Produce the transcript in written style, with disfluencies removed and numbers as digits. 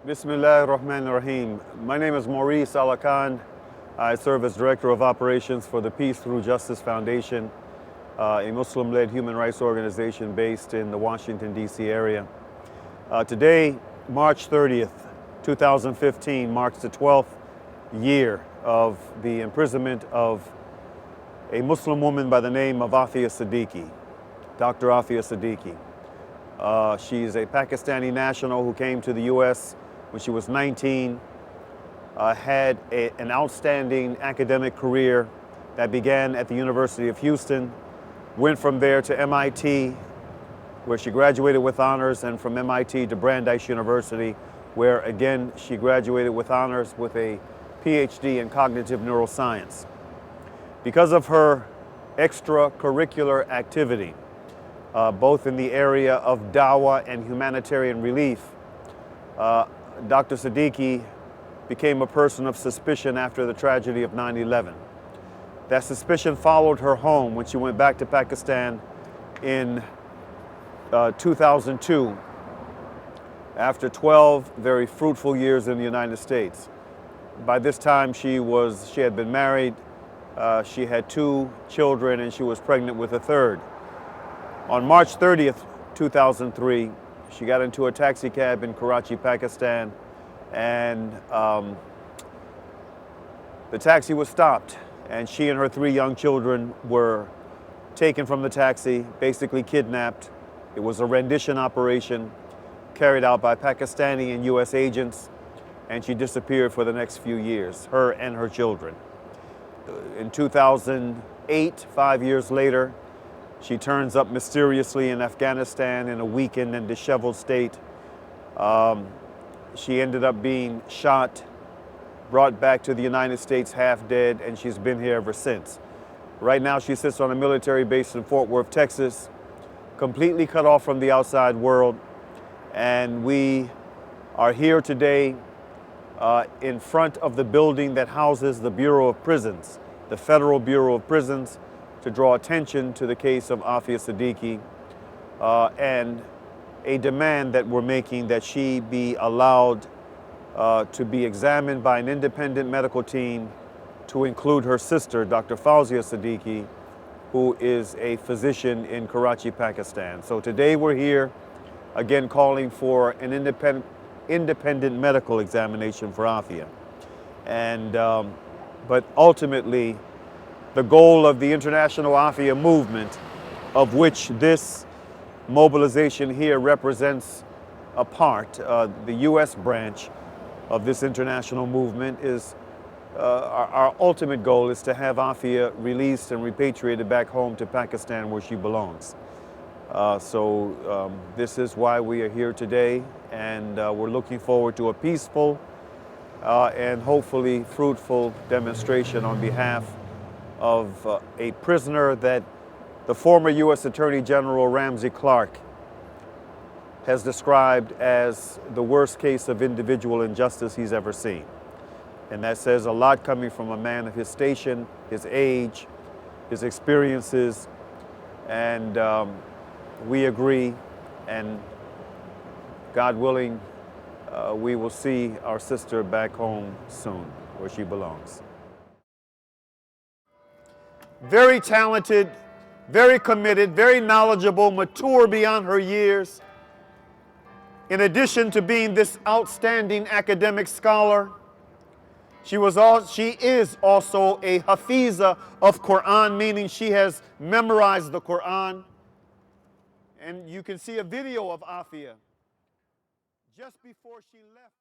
Bismillah ar-Rahman ar-Rahim. My name is Mauri Saalakhan. I serve as Director of Operations for the Peace Through Justice Foundation, a Muslim-led human rights organization based in the Washington, D.C. area. Today, March 30th, 2015, marks the 12th year of the imprisonment of a Muslim woman by the name of Afia Siddiqui, Dr. Afia Siddiqui. She's a Pakistani national who came to the U.S. when she was 19, had an outstanding academic career that began at the University of Houston, went from there to MIT, where she graduated with honors, and from MIT to Brandeis University, where again she graduated with honors with a PhD in cognitive neuroscience. Because of her extracurricular activity, both in the area of dawah and humanitarian relief, Dr. Siddiqui became a person of suspicion after the tragedy of 9/11. That suspicion followed her home when she went back to Pakistan in 2002, after 12 very fruitful years in the United States. By this time, she had been married, she had 2 children, and she was pregnant with a third. On March 30th, 2003, she got into a taxi cab in Karachi, Pakistan, and the taxi was stopped, and she and her 3 young children were taken from the taxi, basically kidnapped. It was a rendition operation carried out by Pakistani and U.S. agents, and she disappeared for the next few years, her and her children. In 2008, 5 years later, she turns up mysteriously in Afghanistan in a weakened and disheveled state. She ended up being shot, brought back to the United States half dead, and she's been here ever since. Right now she sits on a military base in Fort Worth, Texas, completely cut off from the outside world. And we are here today in front of the building that houses the Bureau of Prisons, the Federal Bureau of Prisons, to draw attention to the case of Afia Siddiqui and a demand that we're making that she be allowed to be examined by an independent medical team to include her sister, Dr. Fauzia Siddiqui, who is a physician in Karachi, Pakistan. So today we're here again calling for an independent medical examination for Afia. And, but ultimately, the goal of the international Afia movement, of which this mobilization here represents a part, the U.S. branch of this international movement, is our ultimate goal is to have Afia released and repatriated back home to Pakistan where she belongs. So this is why we are here today, and we're looking forward to a peaceful and hopefully fruitful demonstration on behalf of a prisoner that the former U.S. Attorney General Ramsey Clark has described as the worst case of individual injustice he's ever seen. And that says a lot coming from a man of his station, his age, his experiences, and we agree, and God willing, we will see our sister back home soon, where she belongs. Very talented, very committed, very knowledgeable, mature beyond her years. In addition to being this outstanding academic scholar, she is also a hafiza of Quran, meaning she has memorized the Quran. And you can see a video of Afia just before she left.